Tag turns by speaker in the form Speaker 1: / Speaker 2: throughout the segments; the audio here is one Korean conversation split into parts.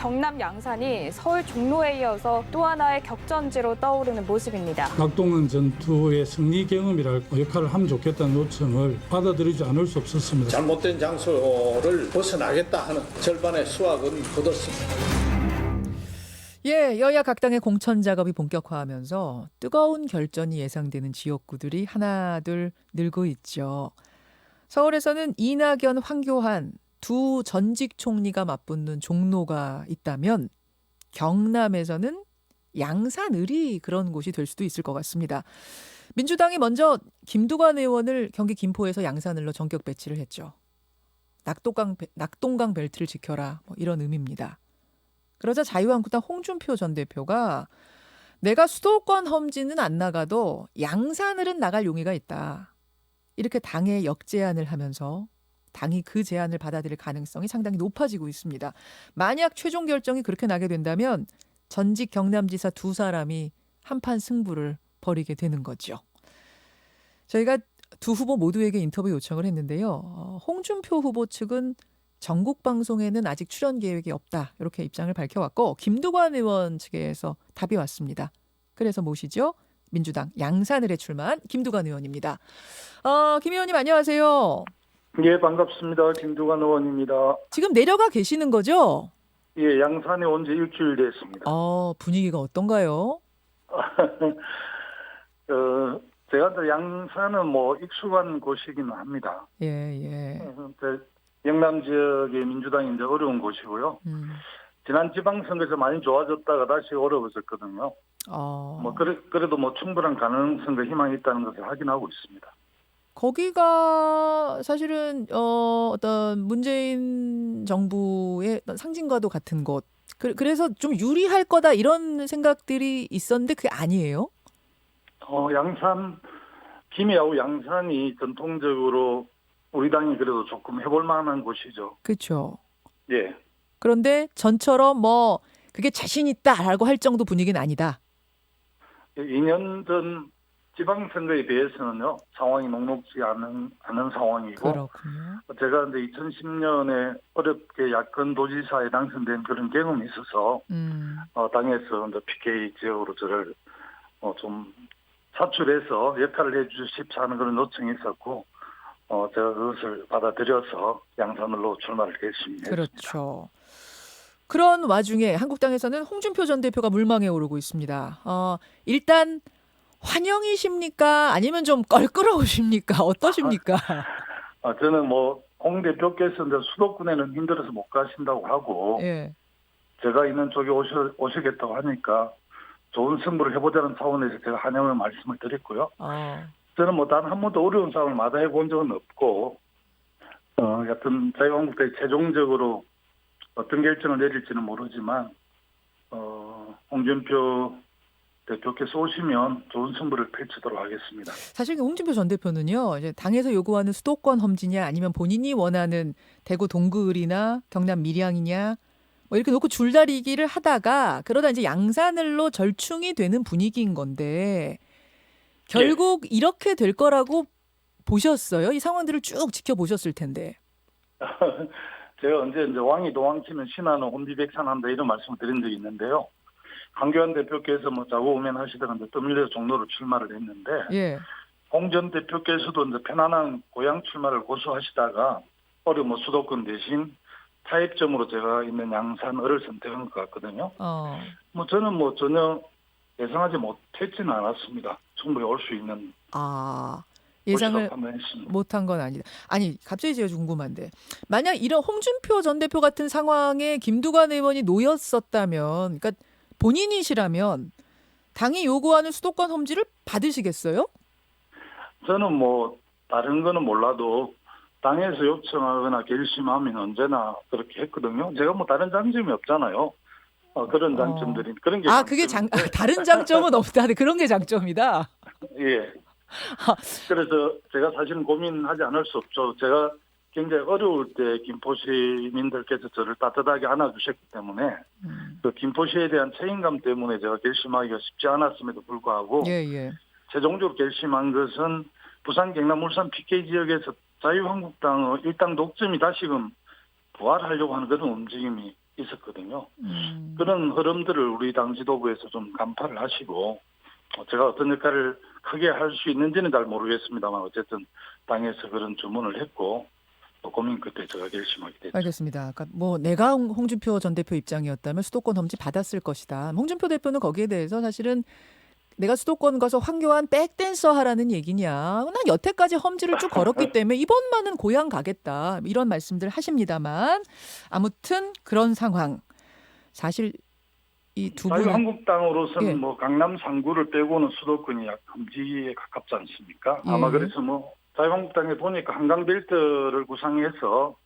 Speaker 1: 경남 양산이 서울 종로에 이어서 또 하나의 격전지로 떠오르는 모습입니다.
Speaker 2: 낙동강 전투의 승리 경험이랄 역할을 하면 좋겠다는 요청을 받아들이지 않을 수 없었습니다.
Speaker 3: 잘못된 장소를 벗어나겠다 하는 절반의 수확은 거뒀습니다.
Speaker 4: 예, 여야 각 당의 공천 작업이 본격화하면서 뜨거운 결전이 예상되는 지역구들이 하나둘 늘고 있죠. 서울에서는 이낙연, 황교안 두 전직 총리가 맞붙는 종로가 있다면 경남에서는 양산을이 그런 곳이 될 수도 있을 것 같습니다. 민주당이 먼저 김두관 의원을 경기 김포에서 양산을로 전격 배치를 했죠. 낙동강 벨트를 지켜라, 뭐 이런 의미입니다. 그러자 자유한국당 홍준표 전 대표가 내가 수도권 험지는 안 나가도 양산을은 나갈 용의가 있다. 이렇게 당에 역제안을 하면서 당이 그 제안을 받아들일 가능성이 상당히 높아지고 있습니다. 만약 최종 결정이 그렇게 나게 된다면 전직 경남지사 두 사람이 한판 승부를 벌이게 되는 거죠. 저희가 두 후보 모두에게 인터뷰 요청을 했는데요. 홍준표 후보 측은 전국 방송에는 아직 출연 계획이 없다. 이렇게 입장을 밝혀왔고 김두관 의원 측에서 답이 왔습니다. 그래서 모시죠. 민주당 양산을에 출마한 김두관 의원입니다. 김 의원님 안녕하세요.
Speaker 5: 예, 반갑습니다. 김두관 의원입니다.
Speaker 4: 지금 내려가 계시는 거죠?
Speaker 5: 예, 양산에 온 지 일주일 됐습니다.
Speaker 4: 분위기가 어떤가요?
Speaker 5: 제가 또 양산은 뭐 익숙한 곳이기는 합니다.
Speaker 4: 예.
Speaker 5: 영남 지역의 민주당이 이제 어려운 곳이고요. 지난 지방선거에서 많이 좋아졌다가 다시 어려워졌거든요. 그래도 뭐 충분한 가능성과 희망이 있다는 것을 확인하고 있습니다.
Speaker 4: 거기가 사실은 어떤 문재인 정부의 어떤 상징과도 같은 곳. 그래서 좀 유리할 거다 이런 생각들이 있었는데 그게 아니에요?
Speaker 5: 양산, 김해하고 양산이 전통적으로 우리 당이 그래도 조금 해볼 만한 곳이죠.
Speaker 4: 그렇죠.
Speaker 5: 예.
Speaker 4: 그런데 전처럼 뭐 그게 자신 있다라고 할 정도 분위기는 아니다.
Speaker 5: 2년 전 지방선거에 비해서는요, 상황이 녹록지 않은 상황이고.
Speaker 4: 그렇군요.
Speaker 5: 제가 근데 2010년에 어렵게 야권 도지사에 당선된 그런 경험이 있어서, 당에서 이제 PK 지역으로 저를 좀 사출해서 역할을 해주십사 하는 그런 요청이 있었고, 제가 그것을 받아들여서 양산을로 출마를 결심했습니다.
Speaker 4: 그렇죠. 그런 와중에 한국당에서는 홍준표 전 대표가 물망에 오르고 있습니다. 일단 환영이십니까? 아니면 좀 껄끄러우십니까? 어떠십니까?
Speaker 5: 저는 홍 대표께서 이제 수도권에는 힘들어서 못 가신다고 하고,
Speaker 4: 예.
Speaker 5: 제가 있는 쪽에 오시겠다고 하니까 좋은 승부를 해보자는 차원에서 제가 환영을 말씀을 드렸고요. 저는 단 한 번도 어려운 싸움을 마다해 본 적은 없고, 여튼 자유한국당이 최종적으로 어떤 결정을 내릴지는 모르지만, 홍준표 대표께서 오시면 좋은 승부를 펼치도록 하겠습니다.
Speaker 4: 사실 홍준표 전 대표는요, 이제 당에서 요구하는 수도권 험지냐 아니면 본인이 원하는 대구 동구을이나 경남 밀양이냐 뭐 이렇게 놓고 줄다리기를 하다가 그러다 이제 양산을로 절충이 되는 분위기인 건데 결국 이렇게 될 거라고 보셨어요? 이 상황들을 쭉 지켜보셨을 텐데.
Speaker 5: 제가 언제 왕이 도망치면 신하는 혼비백산한다 이런 말씀을 드린 적이 있는데요. 황교안 대표께서 자고우면 하시다가 떠밀려서 종로로 출마를 했는데,
Speaker 4: 예.
Speaker 5: 홍 전 대표께서도 이제 편안한 고향 출마를 고수하시다가 수도권 대신 타협점으로 제가 있는 양산을을 선택한 것 같거든요. 저는 전혀 예상하지 못했지는 않았습니다. 충분히 올 수 있는.
Speaker 4: 예상을 못한 건 아니다. 아니, 갑자기 제가 궁금한데 만약 이런 홍준표 전 대표 같은 상황에 김두관 의원이 놓였었다면, 그러니까 본인이시라면 당이 요구하는 수도권 험지를 받으시겠어요?
Speaker 5: 저는 다른 거는 몰라도 당에서 요청하거나 결심하면 언제나 그렇게 했거든요. 제가 다른 장점이 없잖아요. 그런 장점들이 그런 게
Speaker 4: 그게 다른 장점은 없다. 그런 게 장점이다.
Speaker 5: 예. 그래서 제가 사실은 고민하지 않을 수 없죠. 제가 굉장히 어려울 때 김포 시민들께서 저를 따뜻하게 안아주셨기 때문에 그 김포시에 대한 책임감 때문에 제가 결심하기가 쉽지 않았음에도 불구하고 최종적으로 결심한 것은 부산, 경남, 울산 PK 지역에서 자유한국당의 일당 독점이 다시금 부활하려고 하는 그런 움직임이 있었거든요. 그런 흐름들을 우리 당 지도부에서 좀 간파를 하시고 제가 어떤 역할을 크게 할 수 있는지는 잘 모르겠습니다만 어쨌든 당에서 그런 주문을 했고 또 고민 끝에 제가 결심하게 됐죠.
Speaker 4: 알겠습니다. 그러니까 뭐 내가 홍준표 전 대표 입장이었다면 수도권 험지 받았을 것이다. 홍준표 대표는 거기에 대해서 사실은 내가 수도권 가서 황교안 백댄서 하라는 얘기냐. 난 여태까지 험지를 쭉 걸었기 때문에 이번만은 고향 가겠다. 이런 말씀들 하십니다만 아무튼 그런 상황. 사실 이 두 분
Speaker 5: 자유한국당으로서는
Speaker 4: 예.
Speaker 5: 뭐 강남 3구를 빼고는 수도권이 약 험지에 가깝지 않습니까?
Speaker 4: 예.
Speaker 5: 아마 그래서 뭐 자유한국당에 보니까 한강벨트를 구상해서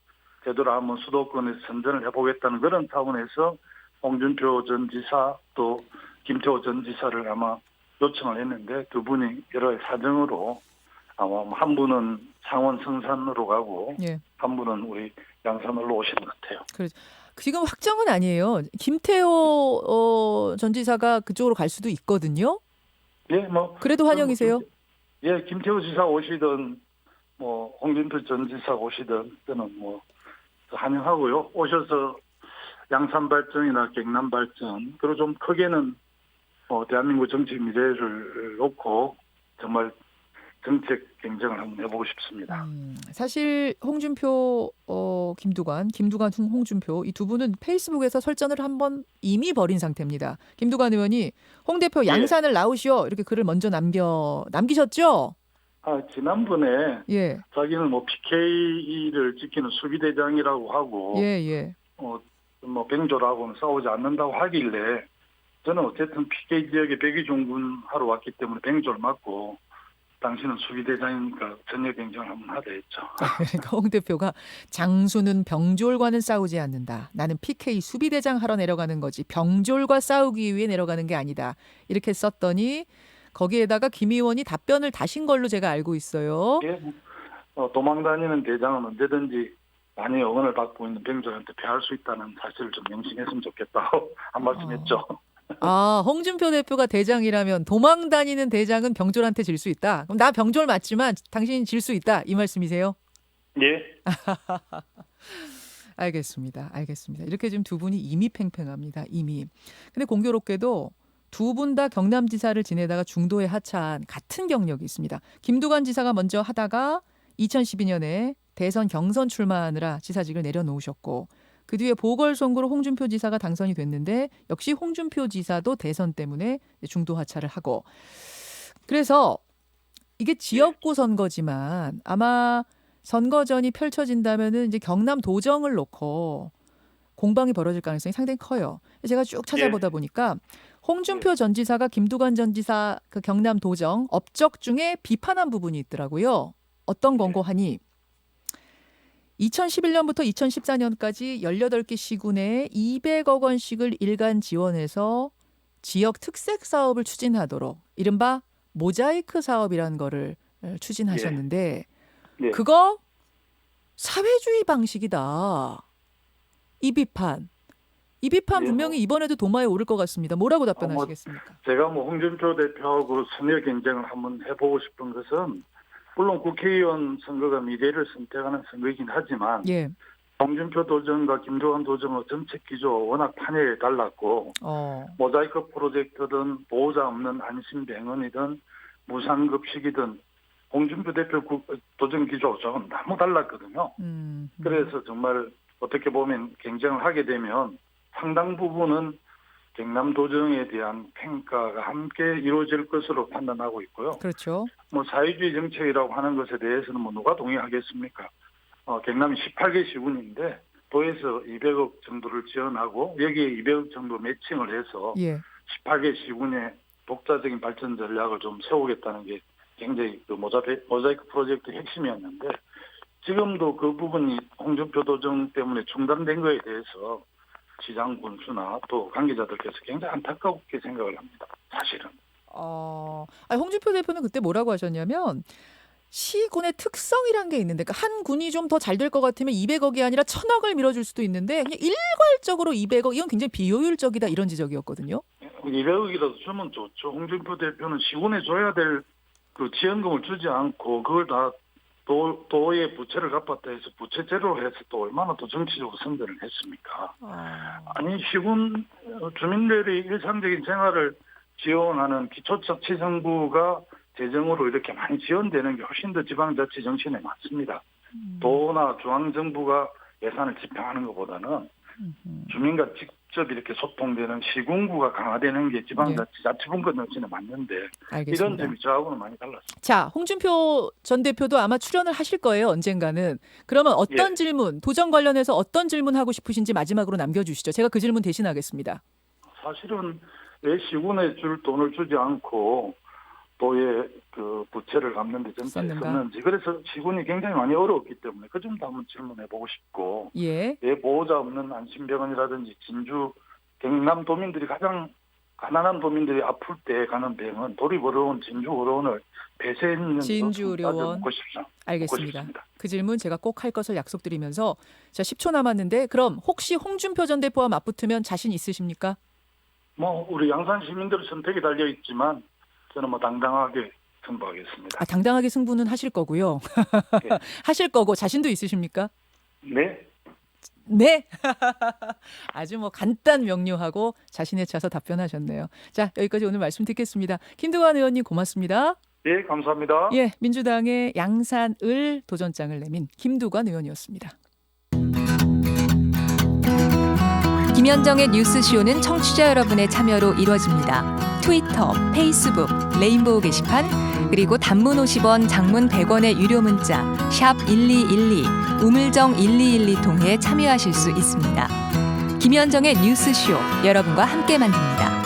Speaker 5: 제대로 한번 수도권에서 선전을 해보겠다는 그런 차원에서 홍준표 전 지사 또 김태호 전 지사를 아마 요청을 했는데 두 분이 여러 사정으로 아마 한 분은 창원 성산으로 가고
Speaker 4: 예.
Speaker 5: 한 분은 우리 양산으로 오시는 것 같아요.
Speaker 4: 지금 확정은 아니에요. 김태호 전 지사가 그쪽으로 갈 수도 있거든요.
Speaker 5: 예, 뭐
Speaker 4: 그래도 환영이세요?
Speaker 5: 예, 김태호 지사 오시든 뭐 홍준표 전 지사 오시든 저는 뭐 환영하고요. 오셔서 양산 발전이나 경남 발전 그리고 좀 크게는 대한민국 정치 미래를 놓고 정말 정책 경쟁을 한번 해보고 싶습니다.
Speaker 4: 사실 홍준표, 김두관, 홍준표 이 두 분은 페이스북에서 설전을 한번 이미 벌인 상태입니다. 김두관 의원이 홍 대표 양산을 나오시오 이렇게 글을 먼저 남기셨죠?
Speaker 5: 지난번에
Speaker 4: 예,
Speaker 5: 자기는 뭐 PK를 지키는 수비대장이라고 하고
Speaker 4: 예.
Speaker 5: 뭐 병조라고는 싸우지 않는다고 하길래 저는 어쨌든 PK 지역에 백의종군 하러 왔기 때문에 병조를 맞고 당신은 수비대장이니까 전혀 경쟁을 한번 하자 했죠.
Speaker 4: 그러니까 홍 대표가 장수는 병졸과는 싸우지 않는다. 나는 PK 수비대장 하러 내려가는 거지 병졸과 싸우기 위해 내려가는 게 아니다. 이렇게 썼더니 거기에다가 김 의원이 답변을 다신 걸로 제가 알고 있어요.
Speaker 5: 예, 도망다니는 대장은 언제든지 많이 응원을 받고 있는 병졸한테 패할 수 있다는 사실을 좀 명심했으면 좋겠다고 한 말씀했죠.
Speaker 4: 홍준표 대표가 대장이라면 도망다니는 대장은 병졸한테 질 수 있다. 그럼 나 병졸 맞지만 당신이 질 수 있다. 이 말씀이세요?
Speaker 5: 예.
Speaker 4: 알겠습니다. 이렇게 지금 두 분이 이미 팽팽합니다. 이미. 근데 공교롭게도 두 분 다 경남지사를 지내다가 중도에 하차한 같은 경력이 있습니다. 김두관 지사가 먼저 하다가 2012년에 대선 경선 출마하느라 지사직을 내려놓으셨고 그 뒤에 보궐선거로 홍준표 지사가 당선이 됐는데 역시 홍준표 지사도 대선 때문에 중도 하차를 하고 그래서 이게 지역구 선거지만 아마 선거전이 펼쳐진다면은 이제 경남 도정을 놓고 공방이 벌어질 가능성이 상당히 커요. 제가 쭉 찾아보다 보니까 홍준표 전 지사가 김두관 전 지사 그 경남 도정 업적 중에 비판한 부분이 있더라고요. 어떤 건고 하니 2011년부터 2014년까지 18개 시군에 200억 원씩을 일간 지원해서 지역 특색 사업을 추진하도록 이른바 모자이크 사업이라는 거를 추진하셨는데
Speaker 5: 예.
Speaker 4: 그거 사회주의 방식이다. 이 비판 분명히 이번에도 도마에 오를 것 같습니다. 뭐라고 답변하시겠습니까?
Speaker 5: 제가 뭐 홍준표 대표하고 선의 경쟁을 한번 해보고 싶은 것은 물론 국회의원 선거가 미래를 선택하는 선거이긴 하지만
Speaker 4: 예.
Speaker 5: 홍준표 도정과 김두관 도정의 정책 기조가 워낙 판에 달랐고 모자이크 프로젝트든 보호자 없는 안심병원이든 무상급식이든 홍준표 대표 도정 기조가 조금 너무 달랐거든요. 그래서 정말 어떻게 보면 경쟁을 하게 되면 상당 부분은 경남 도정에 대한 평가가 함께 이루어질 것으로 판단하고 있고요.
Speaker 4: 그렇죠.
Speaker 5: 뭐 사회주의 정책이라고 하는 것에 대해서는 뭐 누가 동의하겠습니까? 경남이 18개 시군인데 도에서 200억 정도를 지원하고 여기에 200억 정도 매칭을 해서 18개 시군의 독자적인 발전 전략을 좀 세우겠다는 게 굉장히 그 모자이크 프로젝트 핵심이었는데 지금도 그 부분이 홍준표 도정 때문에 중단된 거에 대해서 시장 군수나 또 관계자들께서 굉장히 안타깝게 생각을 합니다. 사실은.
Speaker 4: 홍준표 대표는 그때 뭐라고 하셨냐면 시군의 특성이란 게 있는데 그러니까 한 군이 좀 더 잘 될 것 같으면 200억이 아니라 1000억을 밀어줄 수도 있는데 그냥 일괄적으로 200억 이건 굉장히 비효율적이다 이런 지적이었거든요.
Speaker 5: 200억이라도 주면 좋죠. 홍준표 대표는 시군에 줘야 될 그 지원금을 주지 않고 그걸 다 도의 부채를 갚았다 해서 부채 제로로 해서 또 얼마나 또 정치적으로 선전을 했습니까? 아니 시군 주민들의 일상적인 생활을 지원하는 기초자치정부가 재정으로 이렇게 많이 지원되는 게 훨씬 더 지방자치 정신에 맞습니다. 도나 중앙정부가 예산을 집행하는 것보다는 주민과 직접 이렇게 소통되는 시군구가 강화되는 게 지방자치 자치분권 정신에 맞는데
Speaker 4: 알겠습니다.
Speaker 5: 이런 점이 저하고는 많이 달랐습니다.
Speaker 4: 자, 홍준표 전 대표도 아마 출연을 하실 거예요, 언젠가는. 그러면 어떤 질문, 도정 관련해서 어떤 질문 하고 싶으신지 마지막으로 남겨주시죠. 제가 그 질문 대신하겠습니다.
Speaker 5: 사실은 왜 시군에 줄 돈을 주지 않고 도의 그 부채를 갚는 데 전체했었는지, 그래서 시군이 굉장히 많이 어려웠기 때문에 그 점도 한번 질문해보고 싶고, 왜 보호자 없는 안심병원이라든지 진주, 경남 도민들이 가장 가난한 도민들이 아플 때 가는 병원, 도립의료원, 진주의료원을 폐쇄했는지
Speaker 4: 진주의료원.
Speaker 5: 묻고 싶습니다.
Speaker 4: 알겠습니다. 그 질문 제가 꼭 할 것을 약속드리면서 자 10초 남았는데 그럼 혹시 홍준표 전 대표와 맞붙으면 자신 있으십니까?
Speaker 5: 우리 양산 시민들의 선택이 달려 있지만 저는 당당하게 승부하겠습니다.
Speaker 4: 당당하게 승부는 하실 거고요.
Speaker 5: 네.
Speaker 4: 하실 거고 자신도 있으십니까?
Speaker 5: 네.
Speaker 4: 네. 아주 간단 명료하고 자신에 차서 답변하셨네요. 자, 여기까지 오늘 말씀 듣겠습니다. 김두관 의원님 고맙습니다.
Speaker 5: 예, 감사합니다.
Speaker 4: 예, 민주당의 양산을 도전장을 내민 김두관 의원이었습니다.
Speaker 6: 김현정의 뉴스쇼는 청취자 여러분의 참여로 이루어집니다. 트위터, 페이스북, 레인보우 게시판, 그리고 단문 50원, 장문 100원의 유료 문자 샵 1212, 우물정 1212 통해 참여하실 수 있습니다. 김현정의 뉴스쇼, 여러분과 함께 만듭니다.